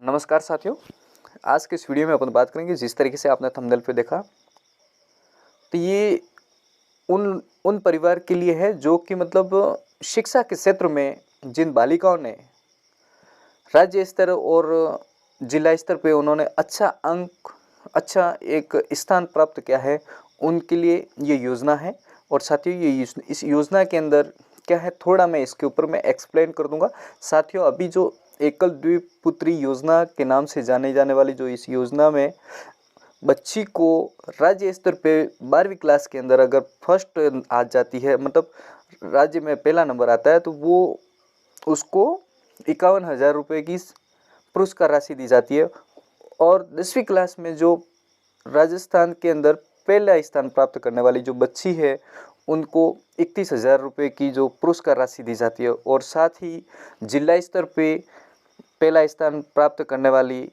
नमस्कार साथियों, आज के इस वीडियो में अपन बात करेंगे जिस तरीके से आपने थंबनेल पे देखा। तो ये उन परिवार के लिए है जो कि मतलब शिक्षा के क्षेत्र में जिन बालिकाओं ने राज्य स्तर और जिला स्तर पे उन्होंने अच्छा एक स्थान प्राप्त किया है, उनके लिए ये योजना है। और साथियों इस योजना के अंदर क्या है, थोड़ा मैं इसके ऊपर मैं एक्सप्लेन कर दूंगा। साथियों, अभी जो एकल द्विपुत्री योजना के नाम से जाने जाने वाली जो इस योजना में बच्ची को राज्य स्तर पे 12वीं क्लास के अंदर अगर फर्स्ट आ जाती है, मतलब राज्य में पहला नंबर आता है, तो वो उसको 51,000 रुपये की पुरस्कार राशि दी जाती है। और 10वीं क्लास में जो राजस्थान के अंदर पहला स्थान प्राप्त करने वाली जो बच्ची है, उनको 31,000 रुपये की जो पुरस्कार राशि दी जाती है। और साथ ही जिला स्तर पे पहला स्थान प्राप्त करने वाली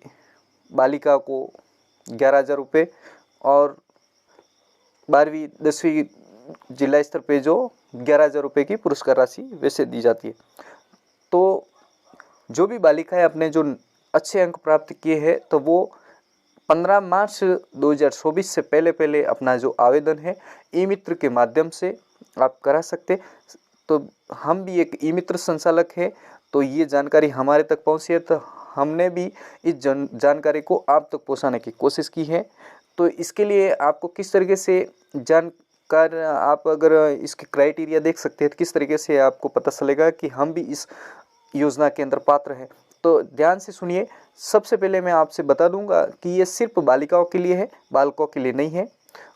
बालिका को 11,000 रुपये और 12वीं 10वीं जिला स्तर पे जो 11,000 रुपये की पुरस्कार राशि वैसे दी जाती है। तो जो भी बालिकाएं अपने जो अच्छे अंक प्राप्त किए हैं, तो वो 15 मार्च 2024 से पहले अपना जो आवेदन है ई मित्र के माध्यम से आप करा सकते। तो हम भी एक ई मित्र संचालक है, तो ये जानकारी हमारे तक पहुंची है, तो हमने भी इस जानकारी को आप तक पहुंचाने की कोशिश की है। तो इसके लिए आपको किस तरीके से जानकार आप अगर इसके क्राइटेरिया देख सकते हैं, तो किस तरीके से आपको पता चलेगा कि हम भी इस योजना के अंदर पात्र हैं। तो ध्यान से सुनिए। सबसे पहले मैं आपसे बता दूंगा कि ये सिर्फ बालिकाओं के लिए है, बालकों के लिए नहीं है।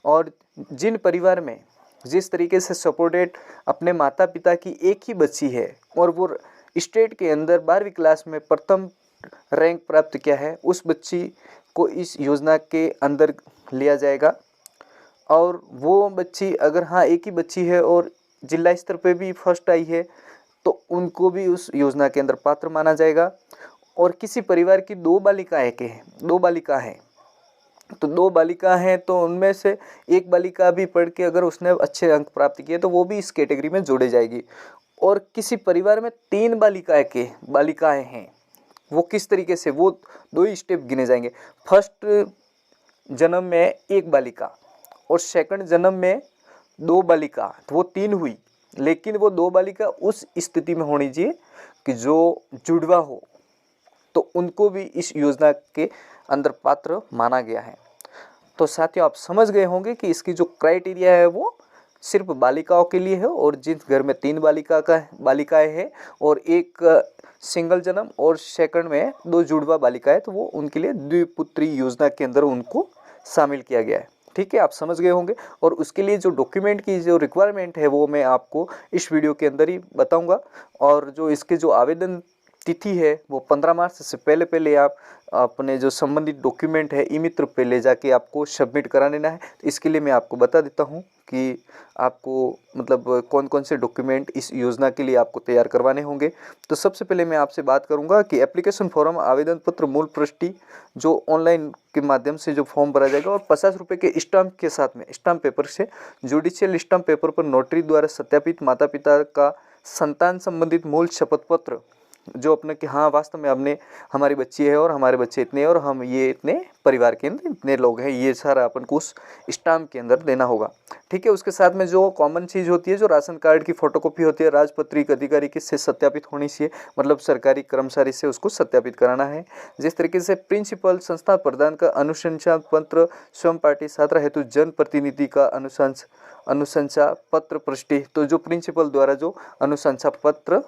और जिन परिवार में जिस तरीके से सपोर्टेड अपने माता पिता की एक ही बच्ची है और वो स्टेट के अंदर 12वीं क्लास में प्रथम रैंक प्राप्त किया है, उस बच्ची को इस योजना के अंदर लिया जाएगा। और वो बच्ची अगर एक ही बच्ची है और जिला स्तर पे भी फर्स्ट आई है, तो उनको भी उस योजना के अंदर पात्र माना जाएगा। और किसी परिवार की दो बालिका है, तो दो बालिका हैं, तो उनमें से एक बालिका भी पढ़ के अगर उसने अच्छे अंक प्राप्त किए, तो वो भी इस कैटेगरी में जोड़ी जाएगी। और किसी परिवार में 3 बालिकाएं हैं, वो किस तरीके से, वो 2 स्टेप गिने जाएंगे। फर्स्ट जन्म में 1 बालिका और सेकंड जन्म में 2 बालिका, तो वो 3 हुई। लेकिन वो 2 बालिका उस स्थिति में होनी चाहिए कि जो जुड़वा हो, तो उनको भी इस योजना के अंदर पात्र माना गया है। तो साथियों, आप समझ गए होंगे कि इसकी जो क्राइटेरिया है वो सिर्फ बालिकाओं के लिए है। और जिस घर में 3 बालिकाएं हैं और एक सिंगल जन्म और सेकंड में 2 जुड़वा बालिकाएं, तो वो उनके लिए द्विपुत्री योजना के अंदर उनको शामिल किया गया है। ठीक है, आप समझ गए होंगे। और उसके लिए जो डॉक्यूमेंट की जो रिक्वायरमेंट है, वो मैं आपको इस वीडियो के अंदर ही बताऊंगा। और जो इसके जो आवेदन तिथि है, वो 15 मार्च से पहले आप अपने जो संबंधित डॉक्यूमेंट है ई मित्र पे ले जाके आपको सबमिट करा लेना है। तो इसके लिए मैं आपको बता देता हूँ कि आपको मतलब कौन कौन से डॉक्यूमेंट इस योजना के लिए आपको तैयार करवाने होंगे। तो सबसे पहले मैं आपसे बात करूंगा कि एप्लीकेशन फॉर्म, आवेदन पत्र, मूल प्रविष्टि जो ऑनलाइन के माध्यम से जो फॉर्म भरा जाएगा, और 50 रुपये के स्टाम्प के साथ में स्टाम्प पेपर से जुडिशियल स्टाम्प पेपर पर नोटरी द्वारा सत्यापित माता पिता का संतान संबंधित मूल शपथ पत्र, जो अपने कि वास्तव में हमने हमारी बच्ची है और हमारे बच्चे इतने और हम ये इतने परिवार के अंदर इतने लोग हैं, ये सारा अपन को उस स्टाम्प के अंदर देना होगा। ठीक है, उसके साथ में जो कॉमन चीज़ होती है, जो राशन कार्ड की फोटोकॉपी होती है, राजपत्रित अधिकारी के से सत्यापित होनी चाहिए, मतलब सरकारी कर्मचारी से उसको सत्यापित कराना है। जिस तरीके से प्रिंसिपल, संस्था प्रधान का अनुशंसा पत्र, स्वयं पार्टी छात्रा हेतु जन प्रतिनिधि का अनुशंसा पत्र पृष्टि, तो जो प्रिंसिपल द्वारा जो अनुशंसा पत्र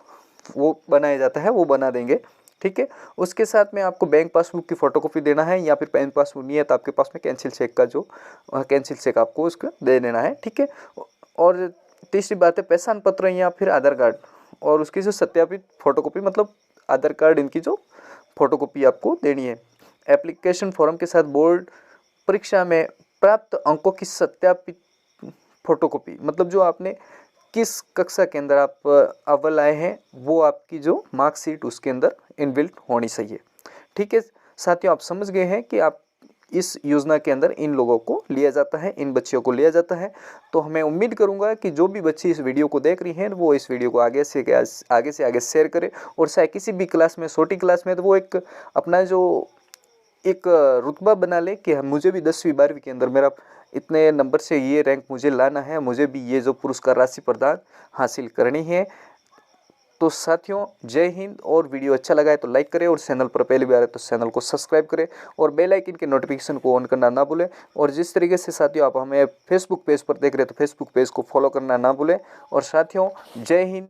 वो बनाया जाता है, वो बना देंगे। ठीक है, उसके साथ में आपको बैंक पासबुक की फोटोकॉपी देना है, या फिर बैंक पासबुक नहीं है तो आपके पास में कैंसिल चेक आपको उसको दे देना है। ठीक है, और तीसरी बात है पहचान पत्र या फिर आधार कार्ड, और उसकी जो सत्यापित फोटोकॉपी, मतलब आधार कार्ड इनकी जो फोटोकॉपी आपको देनी है। एप्लीकेशन फॉर्म के साथ बोर्ड परीक्षा में प्राप्त अंकों की सत्यापित फोटोकॉपी, मतलब जो आपने किस कक्षा के अंदर आप अव्वल आए हैं, वो आपकी जो मार्कशीट उसके अंदर इनबिल्ट होनी चाहिए। ठीक है साथियों, आप समझ गए हैं कि आप इस योजना के अंदर इन लोगों को लिया जाता है, इन बच्चियों को लिया जाता है। तो मैं उम्मीद करूंगा कि जो भी बच्ची इस वीडियो को देख रही हैं वो इस वीडियो को आगे से आगे शेयर करें, और चाहे किसी भी क्लास में, छोटी क्लास में, तो वो एक अपना जो एक रुतबा बना ले कि मुझे भी 10वीं 12वीं के अंदर मेरा इतने नंबर से ये रैंक मुझे लाना है, मुझे भी ये जो पुरस्कार राशि प्रदान हासिल करनी है। तो साथियों, जय हिंद। और वीडियो अच्छा लगा है तो लाइक करें, और चैनल पर पहली बार है तो चैनल को सब्सक्राइब करें, और बेल आइकन के नोटिफिकेशन को ऑन करना ना भूलें। और जिस तरीके से साथियों आप हमें फेसबुक पेज पर देख रहे हैं तो फेसबुक पेज को फॉलो करना ना भूलें। और साथियों, जय हिंद।